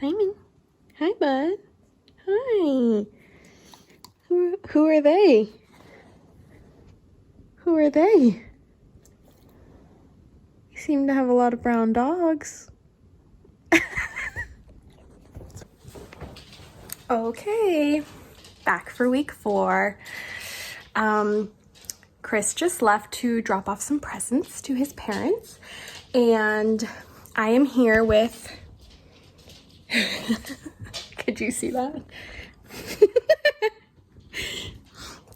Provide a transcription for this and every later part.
Simon. Hi, bud. Hi. Who are they? Who are they? You seem to have a lot of brown dogs. Okay, back for week 4. Chris just left to drop off some presents to his parents, and I am here with could you see that?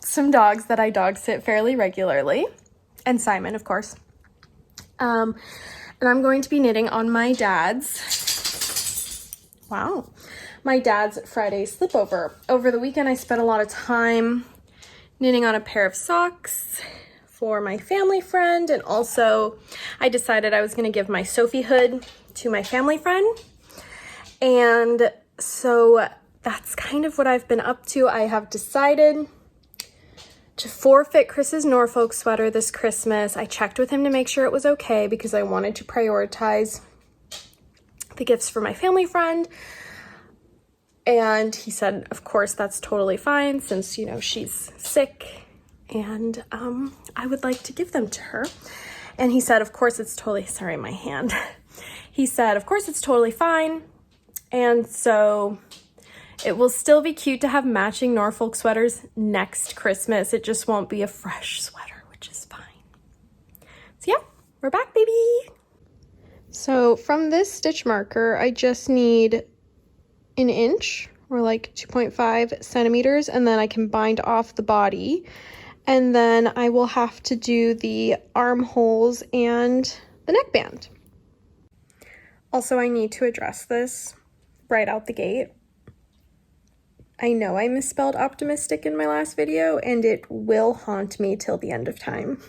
Some dogs that I dog sit fairly regularly, and Simon, of course. And I'm going to be knitting on my dad's Friday sleepover. Over the weekend, I spent a lot of time knitting on a pair of socks for my family friend, and also I decided I was going to give my Sophie hood to my family friend. And so that's kind of what I've been up to. I have decided to forfeit Chris's Norfolk sweater this Christmas. I checked with him to make sure it was okay because I wanted to prioritize the gifts for my family friend. And he said, of course, that's totally fine since, you know, she's sick and I would like to give them to her. And he said, of course, it's totally, sorry, my hand. He said, of course, it's totally fine. And so it will still be cute to have matching Norfolk sweaters next Christmas. It just won't be a fresh sweater, which is fine. So yeah, we're back, baby. So from this stitch marker, I just need an inch or like 2.5 centimeters, and then I can bind off the body. And then I will have to do the armholes and the neckband. Also, I need to address this right out the gate. I know I misspelled optimistic in my last video, and it will haunt me till the end of time.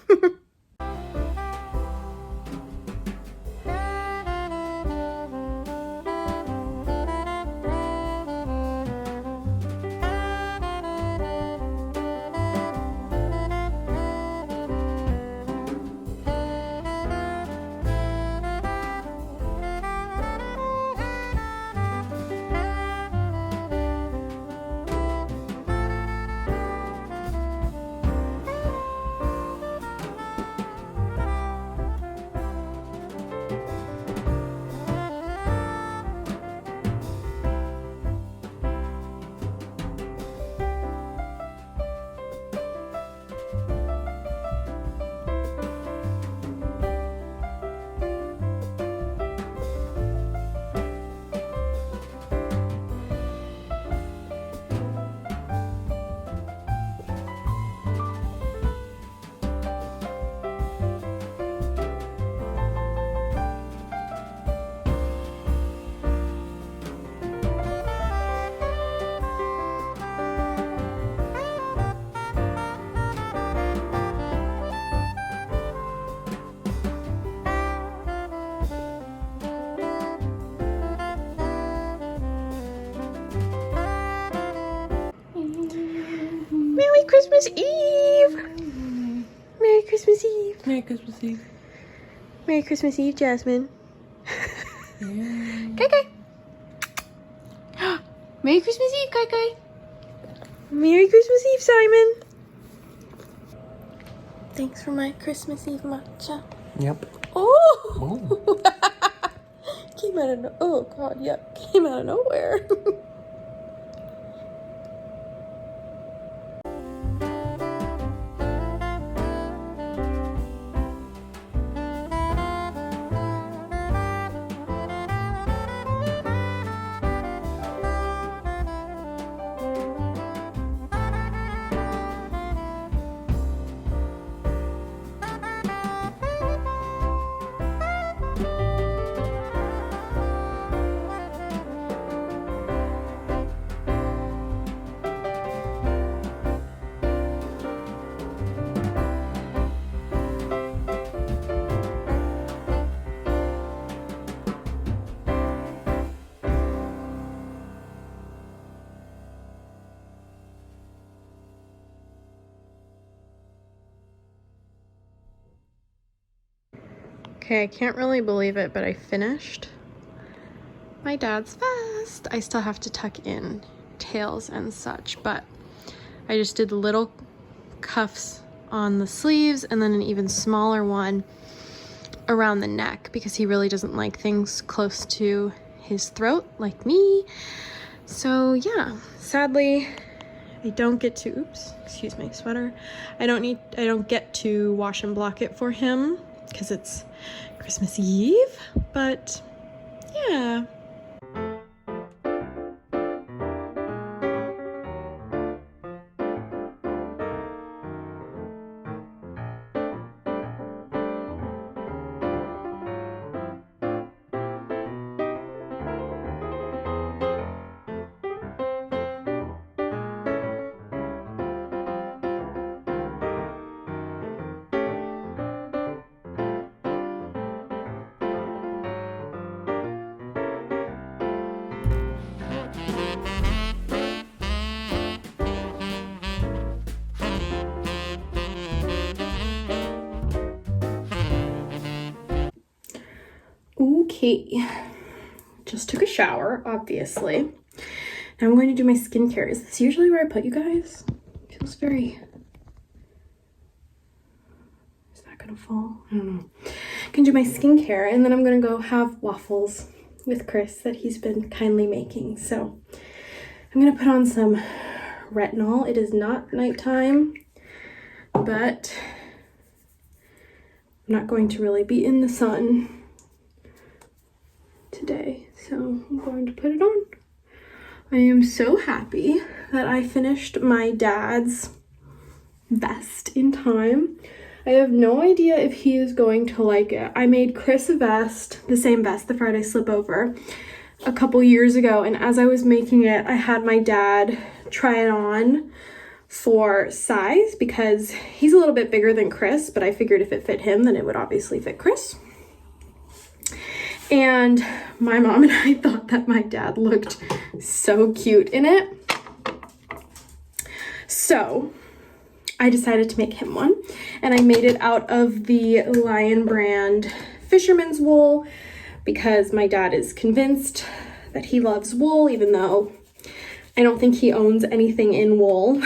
Merry Christmas Eve! Merry Christmas Eve! Merry Christmas Eve. Merry Christmas Eve, Jasmine. Yeah. Kai Kai! Merry Christmas Eve, Kai Kai! Merry Christmas Eve, Simon! Thanks for my Christmas Eve matcha. Yep. Oh! Came out of oh god, yep. Came out of nowhere. Okay, I can't really believe it, but I finished my dad's vest. vest. I still have to tuck in tails and such, but I just did little cuffs on the sleeves and then an even smaller one around the neck because he really doesn't like things close to his throat like me. So yeah, sadly I don't get to, oops, excuse my sweater. I don't get to wash and block it for him because it's Christmas Eve, but yeah. Okay, just took a shower, obviously. Now I'm going to do my skincare. Is this usually where I put you guys? Feels very... Is that gonna fall? I don't know. I'm gonna do my skincare and then I'm gonna go have waffles with Chris that he's been kindly making. So I'm gonna put on some retinol. It is not nighttime, but I'm not going to really be in the sun today, so I'm going to put it on. I am so happy that I finished my dad's vest in time. I have no idea if he is going to like it. I made Chris a vest, the same vest, the Friday Slipover, a couple years ago, and as I was making it, I had my dad try it on for size because he's a little bit bigger than Chris, but I figured if it fit him, then it would obviously fit Chris. And my mom and I thought that my dad looked so cute in it. So I decided to make him one. And I made it out of the Lion brand fisherman's wool because my dad is convinced that he loves wool, even though I don't think he owns anything in wool.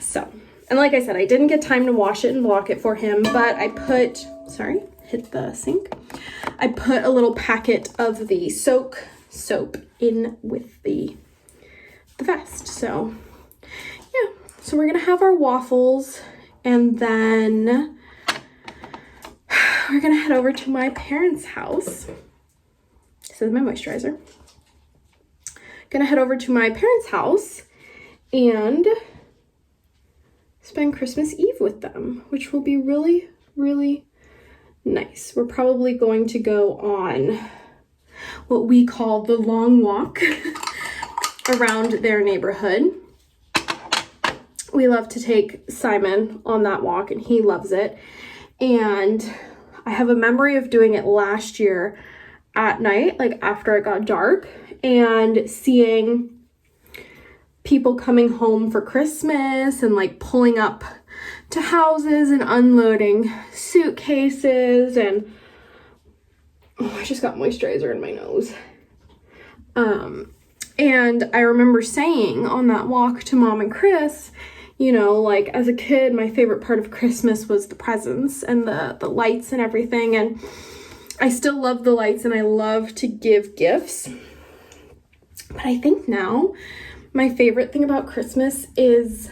So, and like I said, I didn't get time to wash it and block it for him, but I put, sorry, hit the sink. I put a little packet of the soak soap in with the vest. So yeah, so we're gonna have our waffles and then we're gonna head over to my parents' house. This is my moisturizer. Gonna head over to my parents' house and spend Christmas Eve with them, which will be really, really nice. We're probably going to go on what we call the long walk around their neighborhood. We love to take Simon on that walk and he loves it. And I have a memory of doing it last year at night, like after it got dark, and seeing people coming home for Christmas and like pulling up to houses and unloading suitcases, and oh, I just got moisturizer in my nose. And I remember saying on that walk to Mom and Chris, you know, like as a kid, my favorite part of Christmas was the presents and the lights and everything. And I still love the lights and I love to give gifts. But I think now my favorite thing about Christmas is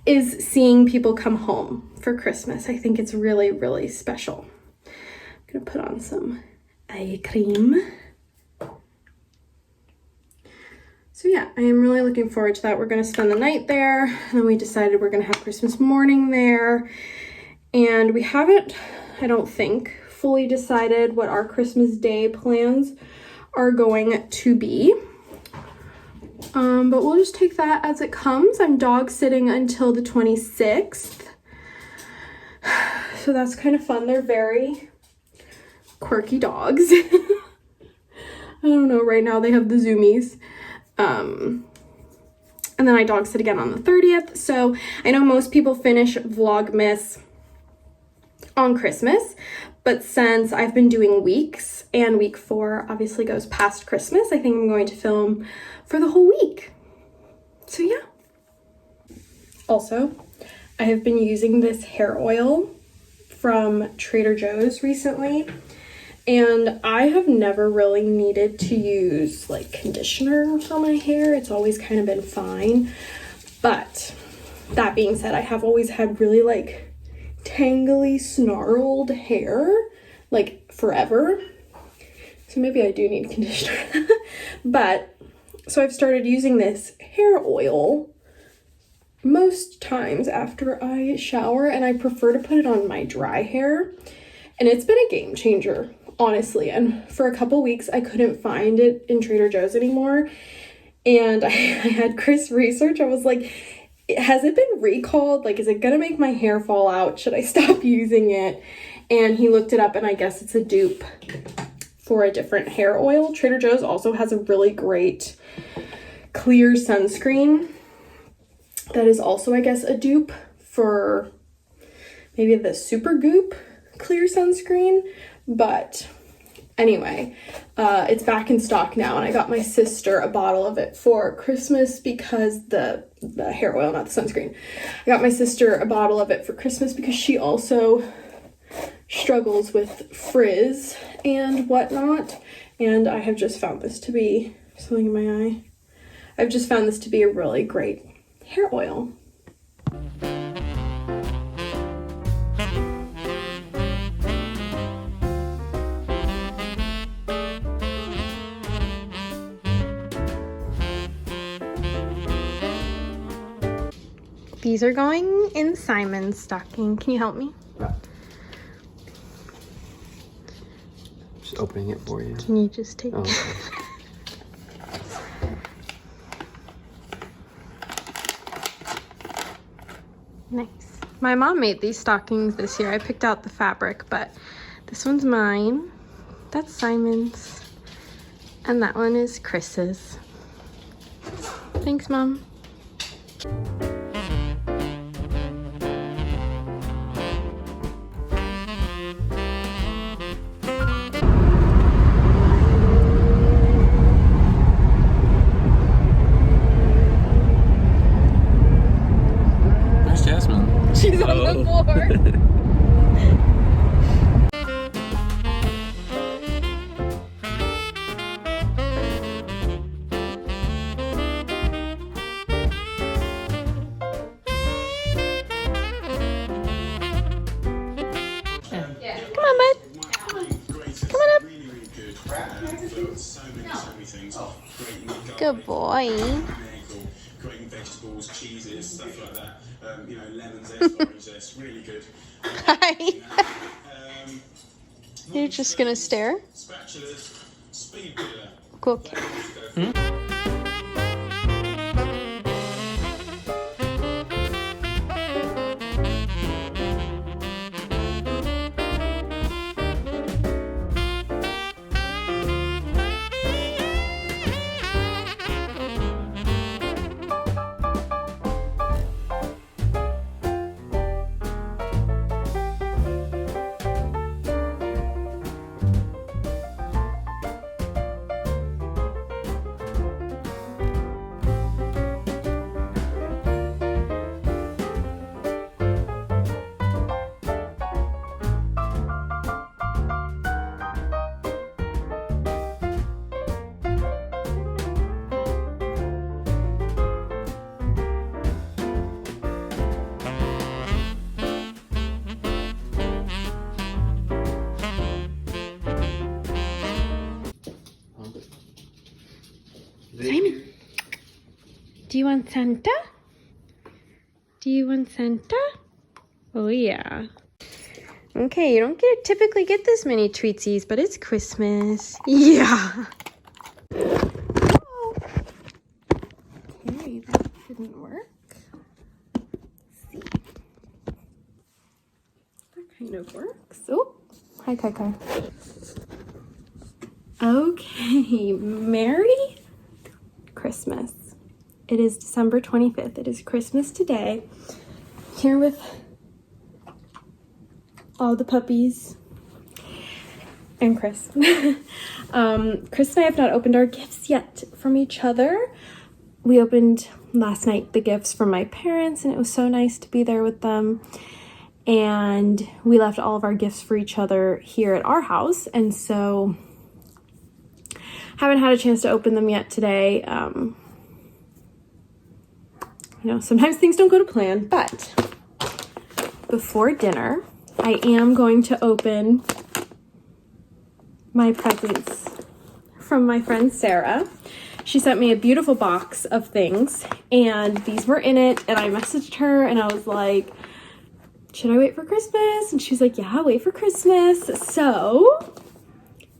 seeing people come home for Christmas. I think it's really, really special. I'm gonna put on some eye cream. So yeah, I am really looking forward to that. We're gonna spend the night there, and then we decided we're gonna have Christmas morning there. And we haven't, I don't think, fully decided what our Christmas Day plans are going to be. But we'll just take that as it comes. I'm dog sitting until the 26th. So that's kind of fun. They're very quirky dogs. I don't know, right now they have the zoomies. And then I dog sit again on the 30th. So I know most people finish Vlogmas on Christmas, But since I've been doing weeks and week 4 obviously goes past Christmas, I think I'm going to film for the whole week. So yeah. Also, I have been using this hair oil from Trader Joe's recently, and I have never really needed to use like conditioner for my hair. It's always kind of been fine. But that being said, I have always had really like tangly, snarled hair, like forever. So maybe I do need conditioner. But so I've started using this hair oil most times after I shower, and I prefer to put it on my dry hair. And it's been a game changer, honestly. And for a couple weeks, I couldn't find it in Trader Joe's anymore. And I had Chris research. I was like, has it been recalled? Like, is it gonna make my hair fall out? Should I stop using it? And he looked it up, and I guess it's a dupe for a different hair oil. Trader Joe's also has a really great clear sunscreen that is also, I guess, a dupe for maybe the Super Goop clear sunscreen. But anyway, it's back in stock now, and I got my sister a bottle of it for Christmas because the hair oil, not the sunscreen. I got my sister a bottle of it for Christmas because she also struggles with frizz and whatnot, and I have just found this to be something in my eye. I've just found this to be a really great hair oil. These are going in Simon's stocking. Can you help me? Yeah. Just opening it for you. Can you just take it? Okay. Nice. My mom made these stockings this year. I picked out the fabric, but this one's mine. That's Simon's. And that one is Chris's. Thanks, Mom. She's on the floor. Come on, bud. Come on up. Good boy. Creating vegetables, cheeses, stuff like that. You know, lemon zest, orange zest, really good. Hi. You're just gonna stare? Spatulas, speed builder. Cool. Simon, do you want Santa? Do you want Santa? Oh yeah. Okay, you don't typically get this many treatsies, but it's Christmas. Yeah. Oh. Okay, that didn't work. Let's see. That kind of works. Oh, hi Kai Kai. Okay, Merry Christmas. It is December 25th. It is Christmas today. Here with all the puppies. and Chris. Chris and I have not opened our gifts yet from each other. We opened last night the gifts from my parents, and it was so nice to be there with them. And we left all of our gifts for each other here at our house, and so haven't had a chance to open them yet today. You know, sometimes things don't go to plan, but before dinner, I am going to open my presents from my friend Sarah. She sent me a beautiful box of things, and these were in it, and I messaged her, and I was like, should I wait for Christmas? And she's like, yeah, wait for Christmas. So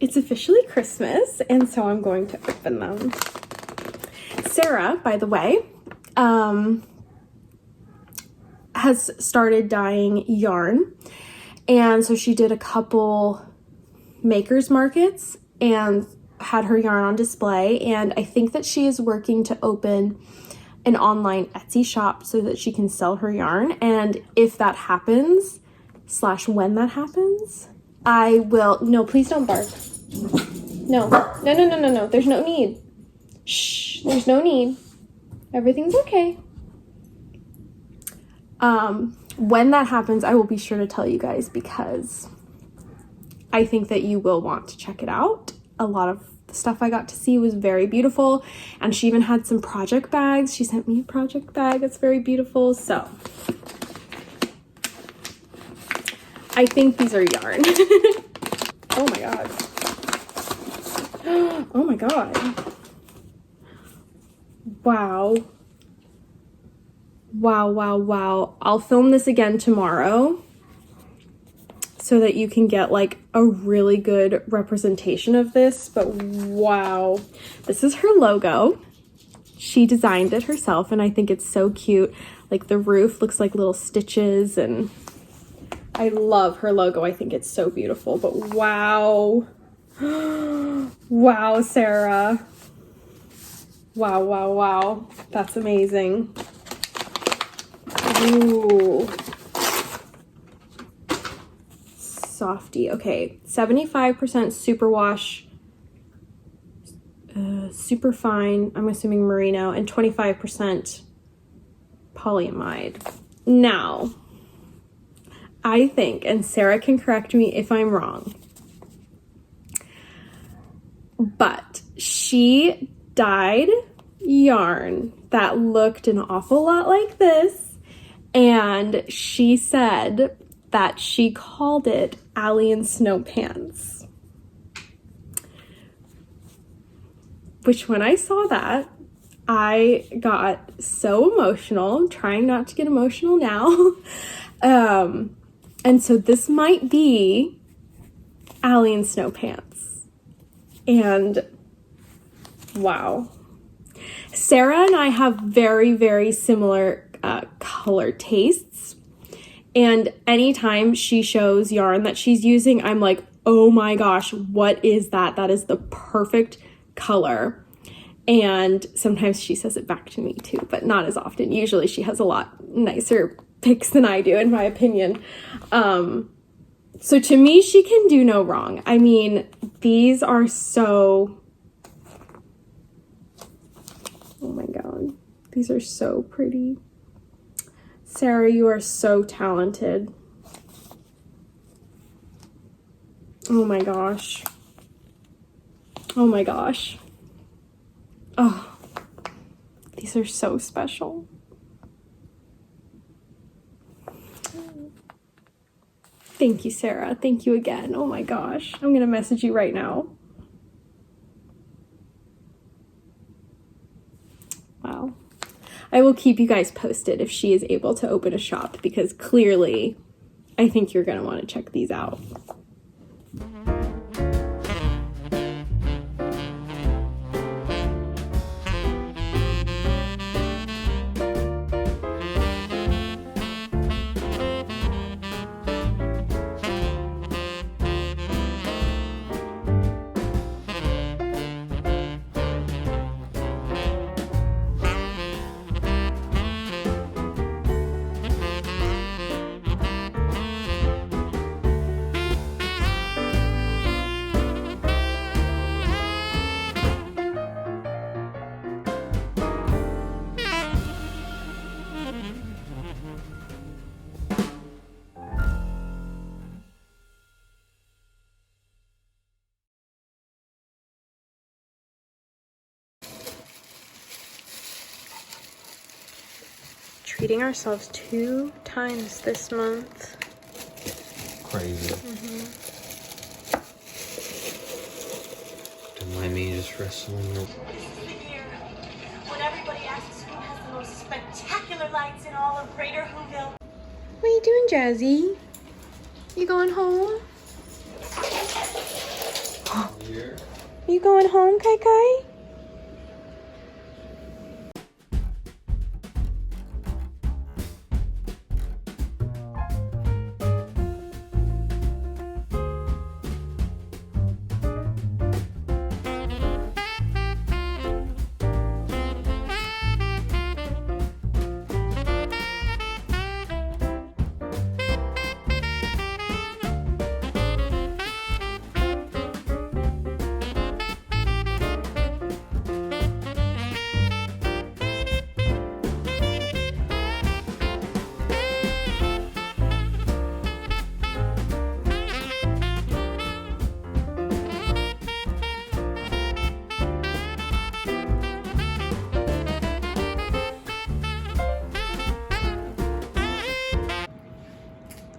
it's officially Christmas, and so I'm going to open them. Sarah, by the way, has started dyeing yarn, and so she did a couple makers markets and had her yarn on display, and I think that she is working to open an online Etsy shop so that she can sell her yarn. And if that happens, / when that happens, I will, no, please don't bark. No, there's no need. Shh, there's no need. Everything's okay. When that happens, I will be sure to tell you guys, because I think that you will want to check it out. A lot of the stuff I got to see was very beautiful, and she even had some project bags. She sent me a project bag that's very beautiful. So I think these are yarn. Oh my god. Oh my god. Wow. Wow. I'll film this again tomorrow so that you can get like a really good representation of this. But wow, this is her logo. She designed it herself, and I think it's so cute. Like the roof looks like little stitches, and I love her logo. I think it's so beautiful. But wow. Wow, Sarah. Wow. That's amazing. Ooh. Softy. Okay, 75% superwash, super fine, I'm assuming merino, and 25% polyamide. Now, I think, and Sarah can correct me if I'm wrong, but she dyed yarn that looked an awful lot like this, and she said that she called it Alien Snow Pants. Which, when I saw that, I got so emotional. I'm trying not to get emotional now. And so this might be Alien Snow Pants. And wow. Sarah and I have very, very similar color tastes. And anytime she shows yarn that she's using, I'm like, oh my gosh, what is that? That is the perfect color. And sometimes she says it back to me too, but not as often. Usually she has a lot nicer picks than I do, in my opinion. So to me, she can do no wrong. I mean, these are so, oh my God, these are so pretty. Sarah, you are so talented. Oh my gosh. Oh my gosh. Oh, these are so special. Thank you, Sarah. Thank you again. Oh my gosh. I'm gonna message you right now. Wow. I will keep you guys posted if she is able to open a shop, because clearly I think you're gonna want to check these out. treating ourselves 2 times this month. Crazy. Don't mind me just wrestling. This is the year when everybody asks who has the most spectacular lights in all of Greater Whoville. What are you doing, Jazzy? You going home? Here. You going home, Kai Kai?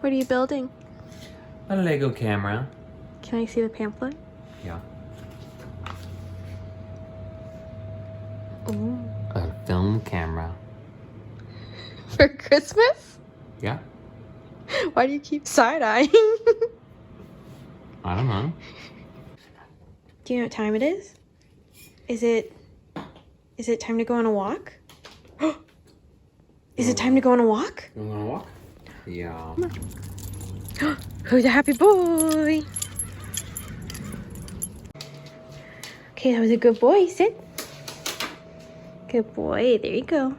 What are you building? A Lego camera. Can I see the pamphlet? Yeah. Ooh. A film camera. For Christmas? Yeah. Why do you keep side-eyeing? I don't know. Do you know what time it is? Is it time to go on a walk? Is it time to go on a walk? You wanna walk? Yeah. Who's a happy boy? Okay, that was a good boy. Sit. Good boy. There you go.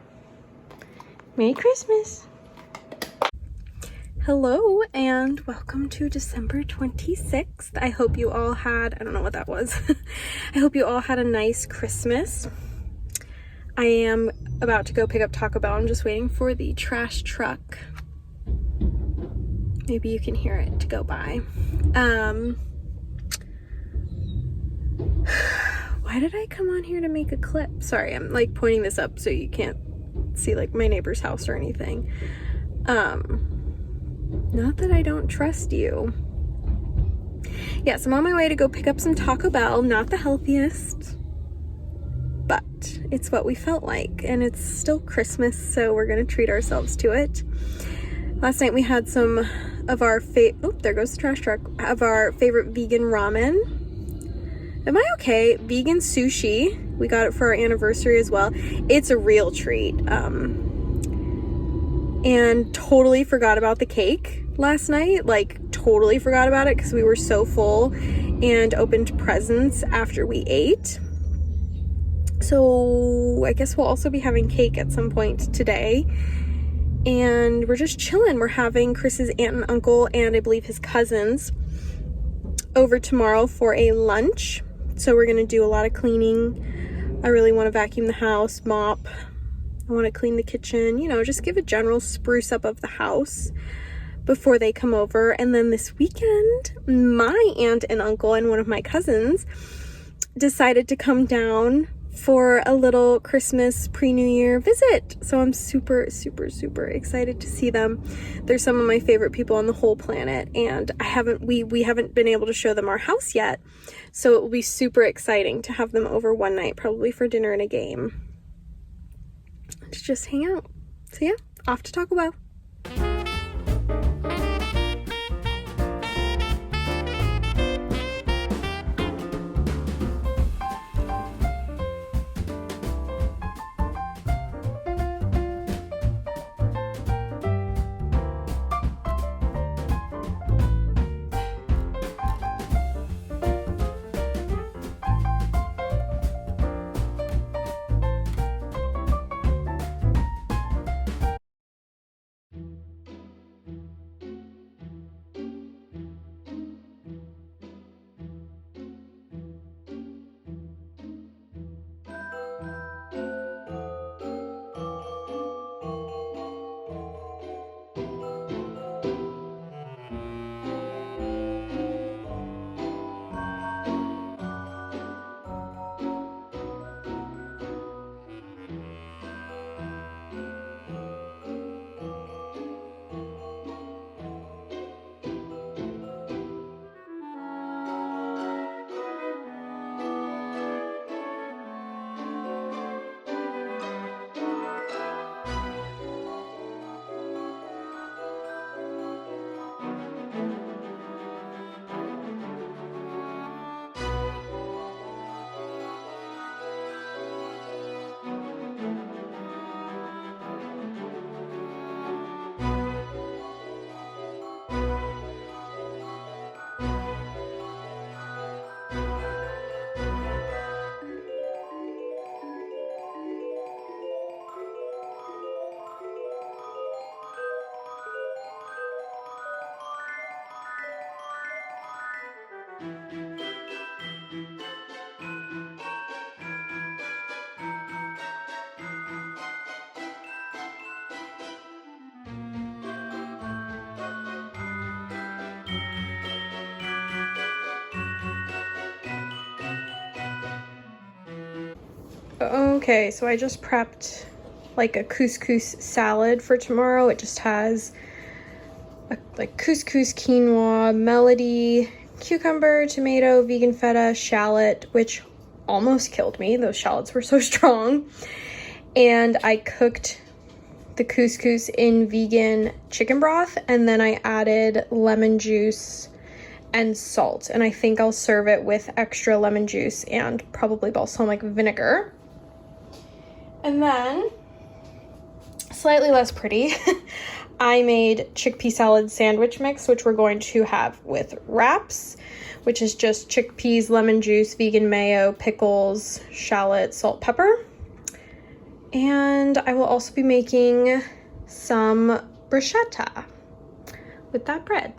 Merry Christmas. Hello and welcome to December 26th. I hope you all had, I don't know what that was. I hope you all had a nice Christmas. I am about to go pick up Taco Bell. I'm just waiting for the trash truck. Maybe you can hear it to go by. Why did I come on here to make a clip? Sorry, I'm like pointing this up so you can't see like my neighbor's house or anything. Not that I don't trust you. Yes, I'm on my way to go pick up some Taco Bell. Not the healthiest, but it's what we felt like, and it's still Christmas, so we're gonna treat ourselves to it. Last night we had some of our there goes the trash truck, of our favorite vegan ramen. Am I okay? Vegan sushi. We got it for our anniversary as well. It's a real treat. And totally forgot about the cake last night. Like, totally forgot about it because we were so full and opened presents after we ate. So I guess we'll also be having cake at some point today. And we're just chilling. We're having Chris's aunt and uncle and I believe his cousins over tomorrow for a lunch. So we're gonna do a lot of cleaning. I really want to vacuum the house, mop. I want to clean the kitchen, you know, just give a general spruce up of the house before they come over. And then this weekend, my aunt and uncle and one of my cousins decided to come down for a little Christmas pre-New Year visit. So I'm super, super, super excited to see them. They're some of my favorite people on the whole planet, and we haven't been able to show them our house yet. So it will be super exciting to have them over one night, probably for dinner and a game. To just hang out. So yeah, off to Taco Bell. Okay, so I just prepped like a couscous salad for tomorrow. It just has like couscous, quinoa, melody, cucumber, tomato, vegan feta, shallot, which almost killed me. Those shallots were so strong. And I cooked the couscous in vegan chicken broth, and then I added lemon juice and salt. And I think I'll serve it with extra lemon juice and probably balsamic vinegar. And then, slightly less pretty, I made chickpea salad sandwich mix, which we're going to have with wraps, which is just chickpeas, lemon juice, vegan mayo, pickles, shallot, salt, pepper. And I will also be making some bruschetta with that bread.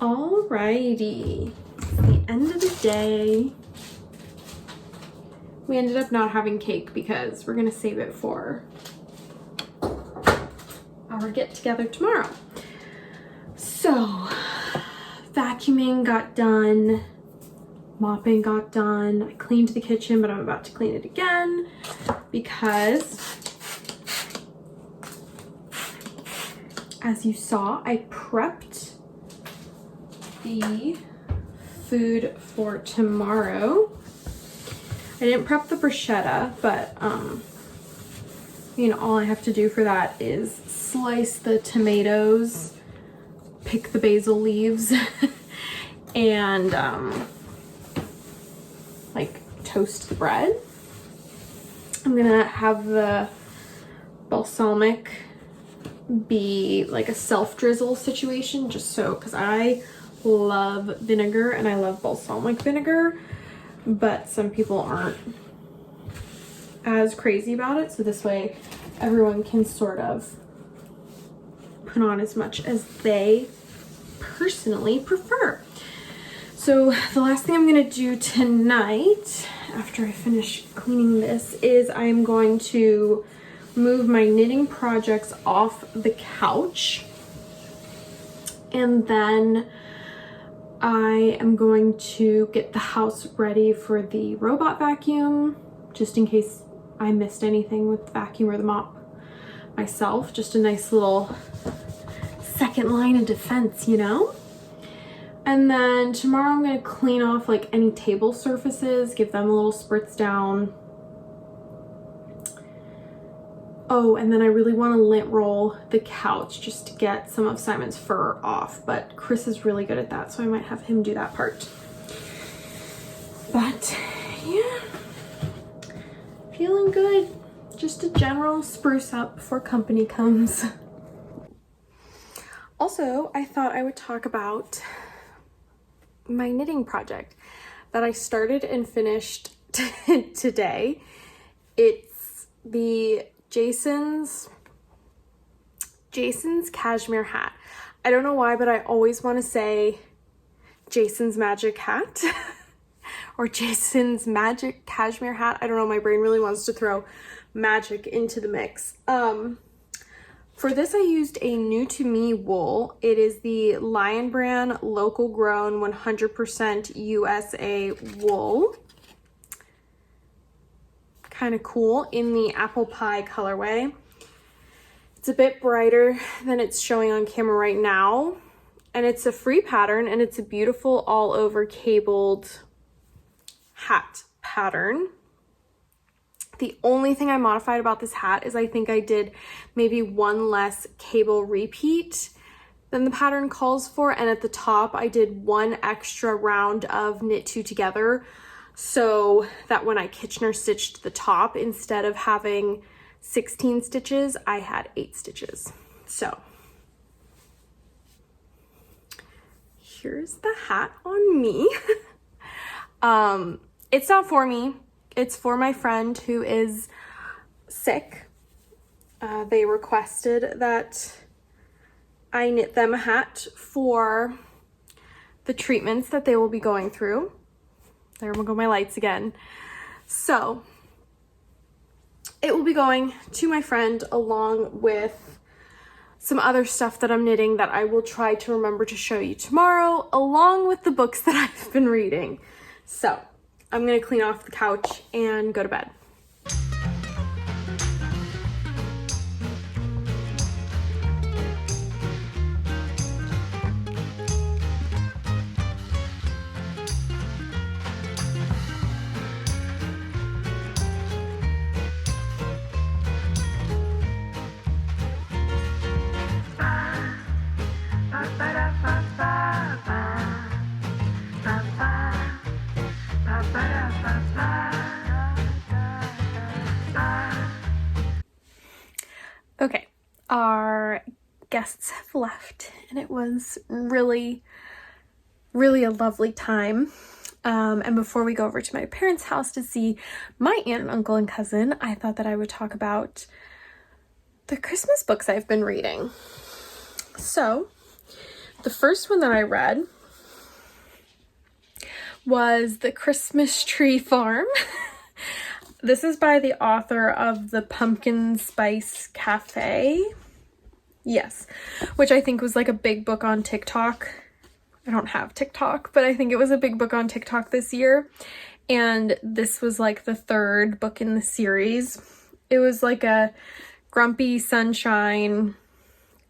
Alrighty, it's the end of the day. We ended up not having cake because we're gonna save it for our get together tomorrow. So, vacuuming got done, mopping got done. I cleaned the kitchen, but I'm about to clean it again because, as you saw, I prepped the food for tomorrow. I didn't prep the bruschetta, but you know, all I have to do for that is slice the tomatoes, pick the basil leaves, and like toast the bread. I'm gonna have the balsamic be like a self drizzle situation, just so, because I love vinegar and I love balsamic vinegar, but some people aren't as crazy about it, so this way everyone can sort of put on as much as they personally prefer. So the last thing I'm gonna do tonight after I finish cleaning this is I'm going to move my knitting projects off the couch, and then I am going to get the house ready for the robot vacuum, just in case I missed anything with the vacuum or the mop myself. Just a nice little second line of defense, you know? And then tomorrow I'm gonna clean off like any table surfaces, give them a little spritz down. Oh, and then I really want to lint roll the couch just to get some of Simon's fur off, but Chris is really good at that, so I might have him do that part. But yeah, feeling good. Just a general spruce up before company comes. Also, I thought I would talk about my knitting project that I started and finished today. It's the Jason's cashmere hat. I don't know why, but I always want to say Jason's magic hat or Jason's magic cashmere hat. I don't know, my brain really wants to throw magic into the mix. For this I used a new to me wool. It is the Lion Brand local grown 100% USA wool. Kind of cool in the apple pie colorway. It's a bit brighter than it's showing on camera right now. and it's a free pattern, and it's a beautiful all over cabled hat pattern. The only thing I modified about this hat is I think I did maybe one less cable repeat than the pattern calls for, and at the top I did one extra round of knit two together, so that when I Kitchener stitched the top, instead of having 16 stitches, I had 8 stitches. So here's the hat on me. It's not for me. It's for my friend who is sick. They requested that I knit them a hat for the treatments that they will be going through. There will go my lights again. So it will be going to my friend along with some other stuff that I'm knitting that I will try to remember to show you tomorrow, along with the books that I've been reading. So I'm gonna clean off the couch and go to bed. Okay, our guests have left, and it was really a lovely time. And before we go over to my parents' house to see my aunt and uncle and cousin, I thought that I would talk about the Christmas books I've been reading. So the first one that I read was The Christmas Tree Farm. This is by the author of the Pumpkin Spice Cafe. Yes, which I think was like a big book on TikTok. I don't have TikTok, but I think it was a big book on TikTok this year. And this was like the 3rd book in the series. It was like a grumpy sunshine.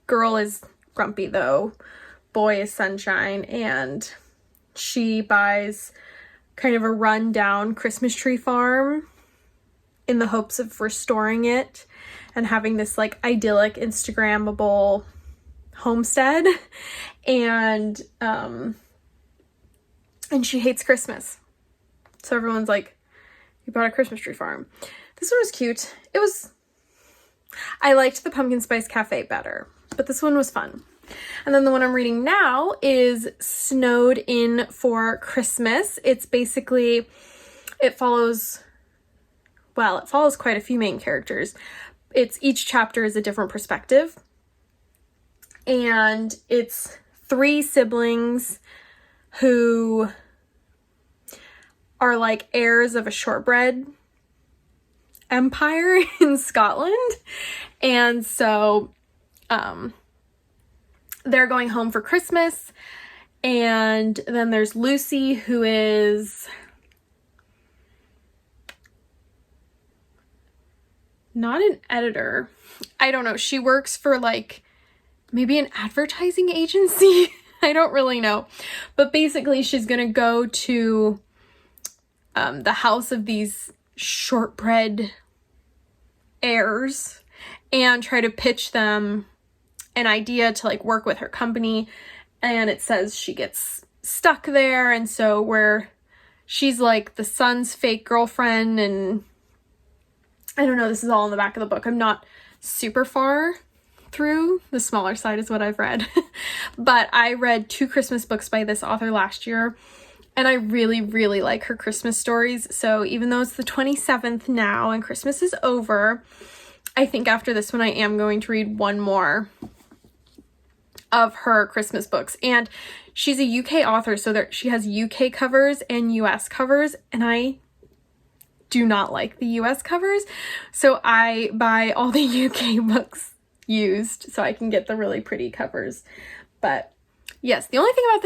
Girl is grumpy though. Boy is sunshine. And she buys kind of a rundown Christmas tree farm in the hopes of restoring it and having this like idyllic Instagrammable homestead. And she hates Christmas. So everyone's like, you bought a Christmas tree farm. This one was cute. I liked the Pumpkin Spice Cafe better, but this one was fun. And then the one I'm reading now is Snowed In for Christmas. It's basically, it follows quite a few main characters. Each chapter is a different perspective. And it's 3 siblings who are like heirs of a shortbread empire in Scotland. And so they're going home for Christmas. And then there's Lucy, who is not an editor. I don't know. She works for like maybe an advertising agency. I don't really know. But basically she's going to go to the house of these shortbread heirs and try to pitch them an idea to like work with her company. And it says she gets stuck there. And so where she's like the son's fake girlfriend, and I don't know, this is all in the back of the book. I'm not super far through. The smaller side is what I've read. But I read 2 Christmas books by this author last year, and I really like her Christmas stories. So even though it's the 27th now and Christmas is over, I think after this one I am going to read one more of her Christmas books. And she's a UK author, so she has UK covers and US covers, and I do not like the US covers, so I buy all the UK books used so I can get the really pretty covers. But yes, the only thing about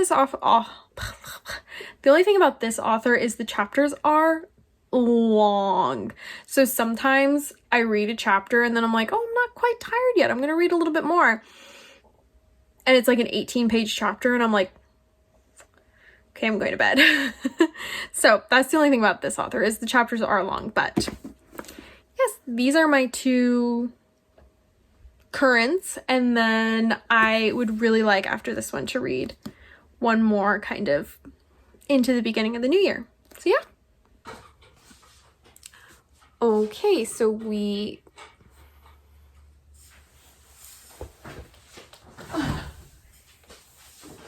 this author is the chapters are long. So sometimes I read a chapter and then I'm like, oh, I'm not quite tired yet, I'm gonna read a little bit more. and it's like an 18-page chapter, and I'm like, okay, I'm going to bed. So that's the only thing about this author, is the chapters are long. But yes, these are my 2 currents, and then I would really like after this one to read one more kind of into the beginning of the new year. So yeah. Okay, so we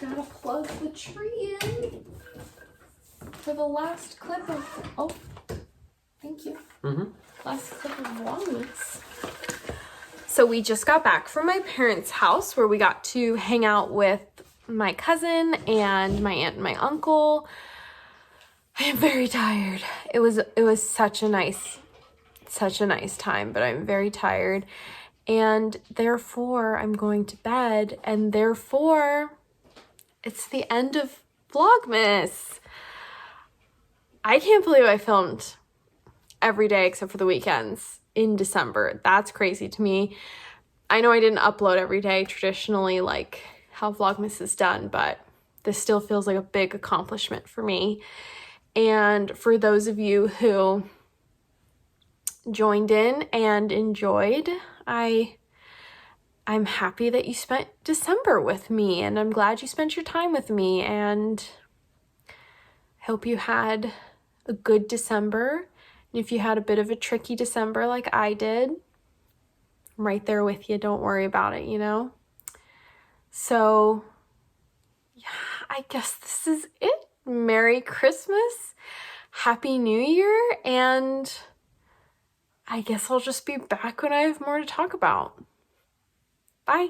gotta plug the tree in for the last clip of, oh, thank you. Last clip of Vlogmas. So we just got back from my parents' house where we got to hang out with my cousin and my aunt and my uncle. I am very tired. It was such a nice time, but I'm very tired. And therefore I'm going to bed, and therefore it's the end of Vlogmas. I can't believe I filmed every day except for the weekends in December. That's crazy to me. I know I didn't upload every day traditionally like how Vlogmas is done, but this still feels like a big accomplishment for me. And for those of you who joined in and enjoyed, I'm happy that you spent December with me, and I'm glad you spent your time with me, and I hope you had a good December. And if you had a bit of a tricky December like I did, I'm right there with you. Don't worry about it, you know? So, yeah, I guess this is it. Merry Christmas, Happy New Year, and I guess I'll just be back when I have more to talk about. Bye.